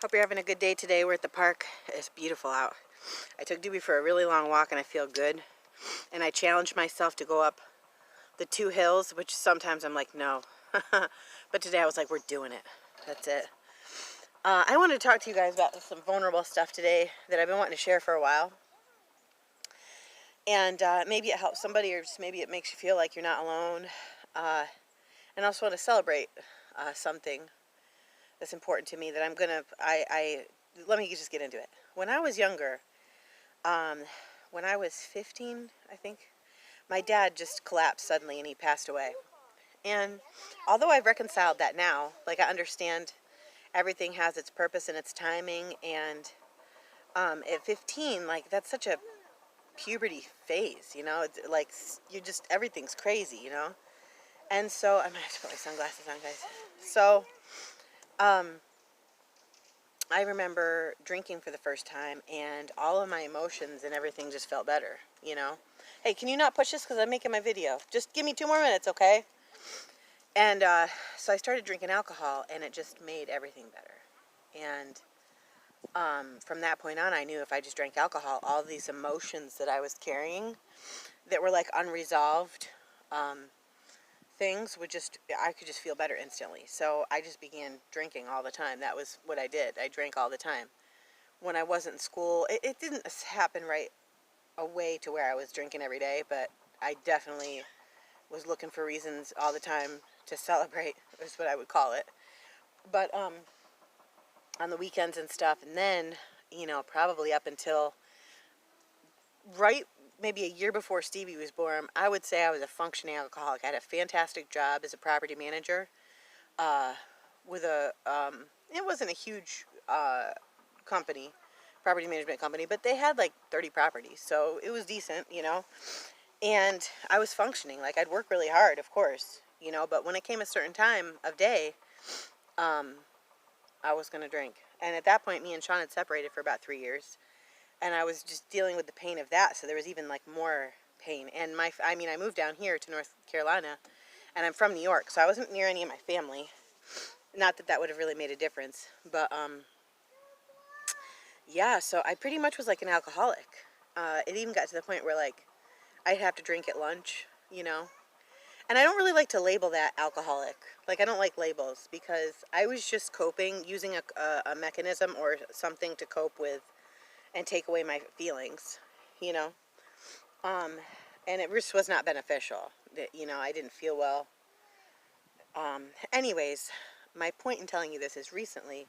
Hope you're having a good day today. We're at the park. It's beautiful out. I took Doobie for a really long walk and I feel good. And I challenged myself to go up the 2 hills, which sometimes I'm like, no. But today I was like, we're doing it. That's it. I wanted to talk to you guys about some vulnerable stuff today that I've been wanting to share for a while. And maybe it helps somebody, or just maybe it makes you feel like you're not alone. And I also want to celebrate something that's important to me that I'm going to, let me just get into it. When I was younger, when I was 15, I think, my dad just collapsed suddenly and he passed away. And although I've reconciled that now, like, I understand everything has its purpose and its timing, and at 15, like, that's such a puberty phase, you know? It's like, you just, everything's crazy, you know? And so, I might have to put my sunglasses on, guys. So, I remember drinking for the first time, and all of my emotions and everything just felt better, you know? Hey, can you not push this because I'm making my video? Just give me 2 more minutes, okay? And so I started drinking alcohol, and it just made everything better. And from that point on, I knew if I just drank alcohol, all these emotions that I was carrying that were like unresolved things would just, I could just feel better instantly. So I just began drinking all the time. That was what I did. I drank all the time. When I wasn't in school, it didn't happen right away to where I was drinking every day, but I definitely was looking for reasons all the time to celebrate, is what I would call it. But on the weekends and stuff, and then, you know, probably up until right maybe a year before Stevie was born, I would say I was a functioning alcoholic. I had a fantastic job as a property manager with a, it wasn't a huge company, property management company, but they had like 30 properties, so it was decent, you know. And I was functioning. Like, I'd work really hard, of course, you know, but when it came a certain time of day, I was going to drink. And at that point, me and Sean had separated for about 3 years. And I was just dealing with the pain of that, so there was even, like, more pain. And I moved down here to North Carolina, and I'm from New York, so I wasn't near any of my family. Not that that would have really made a difference. But, yeah, so I pretty much was like an alcoholic. It even got to the point where, like, I'd have to drink at lunch, you know. And I don't really like to label that alcoholic. Like, I don't like labels, because I was just coping, using a mechanism or something to cope with and take away my feelings, you know. And it just was not beneficial. You know, I didn't feel well. Anyways, my point in telling you this is recently,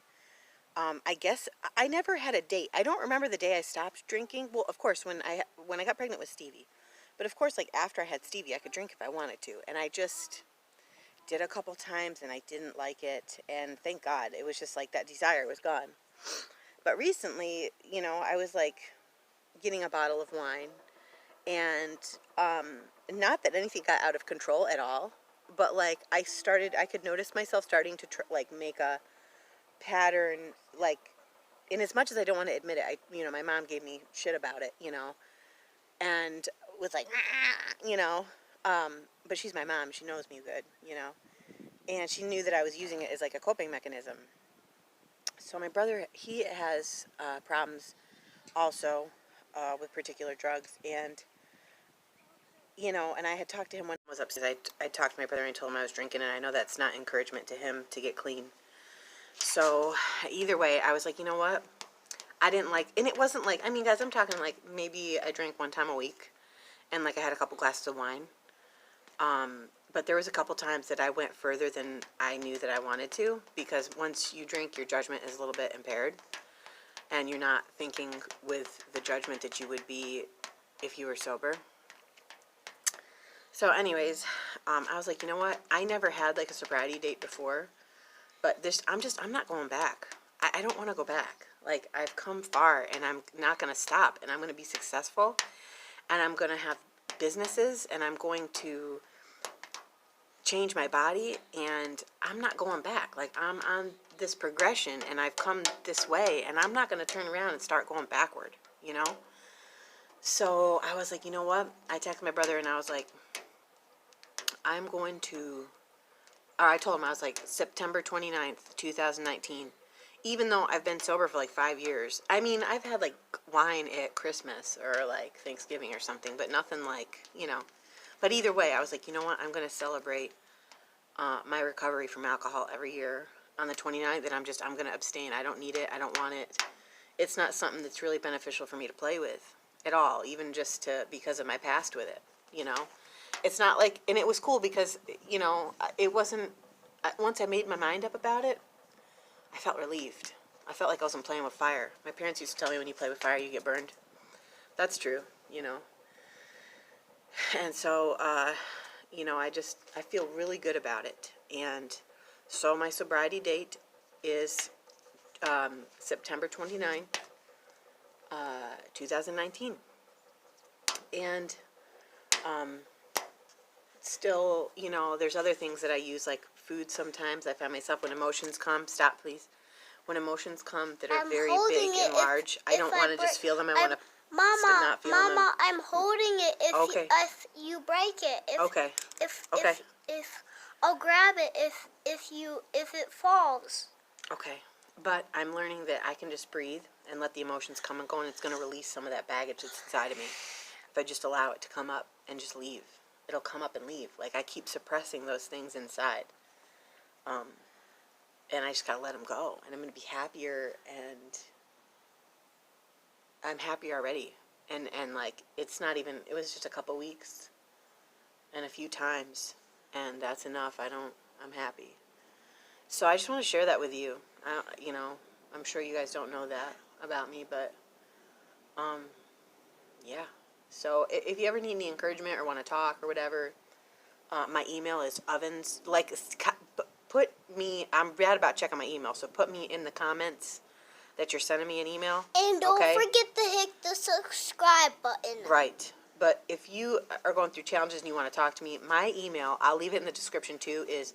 I guess I never had a date. I don't remember the day I stopped drinking. Well, of course, when I got pregnant with Stevie. But of course, like, after I had Stevie, I could drink if I wanted to. And I just did a couple times, and I didn't like it. And thank God, it was just like that desire was gone. But recently, you know, I was like getting a bottle of wine. And not that anything got out of control at all. But, like, I could notice myself starting to, like, make a pattern, like, in as much as I don't want to admit it, you know, my mom gave me shit about it, you know, and was like, you know, but she's my mom, she knows me good, you know, and she knew that I was using it as like a coping mechanism. So my brother, he has problems also with particular drugs, and, you know, and I had talked to him when I was upstairs. I talked to my brother and I told him I was drinking, and I know that's not encouragement to him to get clean. So either way, I was like, you know what? I didn't like, and it wasn't like, I mean, guys, I'm talking like maybe I drank 1 time a week, and like I had a couple glasses of wine. But there was a couple times that I went further than I knew that I wanted to, because once you drink, your judgment is a little bit impaired, and you're not thinking with the judgment that you would be if you were sober. So anyways, I was like, you know what? I never had like a sobriety date before, but I'm not going back. I don't want to go back. Like, I've come far, and I'm not going to stop, and I'm going to be successful, and I'm going to have businesses, and I'm going to change my body, and I'm not going back. Like, I'm on this progression, and I've come this way, and I'm not going to turn around and start going backward, you know? So I was like, you know what? I texted my brother, and I was like, I'm going to, or I told him, I was like, September 29th, 2019, even though I've been sober for like 5 years. I mean, I've had like wine at Christmas or like Thanksgiving or something, but nothing like, But either way, I was like, you know what? I'm going to celebrate my recovery from alcohol every year on the 29th, and I'm going to abstain. I don't need it. I don't want it. It's not something that's really beneficial for me to play with at all, even just because of my past with it. It's not like, and it was cool because, it wasn't, once I made my mind up about it, I felt relieved. I felt like I wasn't playing with fire. My parents used to tell me when you play with fire, you get burned. That's true. And so, I feel really good about it. And so my sobriety date is September 29th, 2019. And still, there's other things that I use, like food sometimes. I find myself, when emotions come, stop please. When emotions come that are very big and large, I don't want to just feel them. I want to not feel them. Mama, I'm holding it Okay. if you break it. Okay. If I'll grab it if it falls. Okay. But I'm learning that I can just breathe and let the emotions come and go, and it's going to release some of that baggage that's inside of me. If I just allow it to come up and just leave, it'll come up and leave. Like, I keep suppressing those things inside. And I just got to let them go. And I'm going to be happier, and I'm happier already. And like, it's not even, it was just a couple weeks and a few times, and that's enough. I'm happy. So I just want to share that with you. I'm sure you guys don't know that about me, but, yeah. So if you ever need any encouragement or want to talk or whatever, my email is ovens, put me, I'm bad about checking my email, so put me in the comments that you're sending me an email. And don't forget to hit the subscribe button. Right. But if you are going through challenges and you want to talk to me, my email, I'll leave it in the description too, is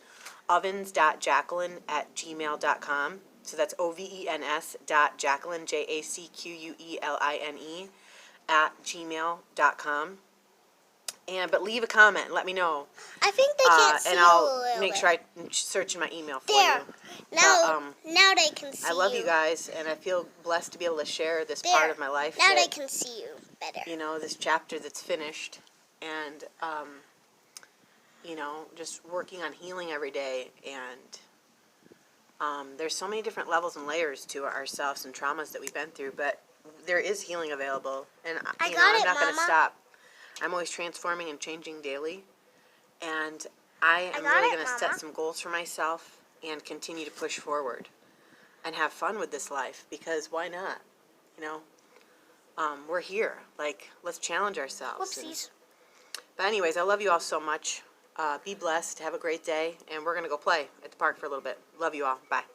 ovens.jacqueline@gmail.com. So that's ovens.jacqueline, JACQUELINE, @gmail.com. But leave a comment and let me know. I think they can't see and you a I'll little make bit. sure I search in my email for There. you. Now they can see you. I love you guys, and I feel blessed to be able to share this part of my life. Now they can see you better. This chapter that's finished, and just working on healing every day. And there's so many different levels and layers to ourselves and traumas that we've been through, but there is healing available, and I'm not going to stop. I'm always transforming and changing daily, and I am really going to set some goals for myself and continue to push forward and have fun with this life, because why not? We're here. Like, let's challenge ourselves. Whoopsies. But anyways, I love you all so much. Be blessed. Have a great day, and we're going to go play at the park for a little bit. Love you all. Bye.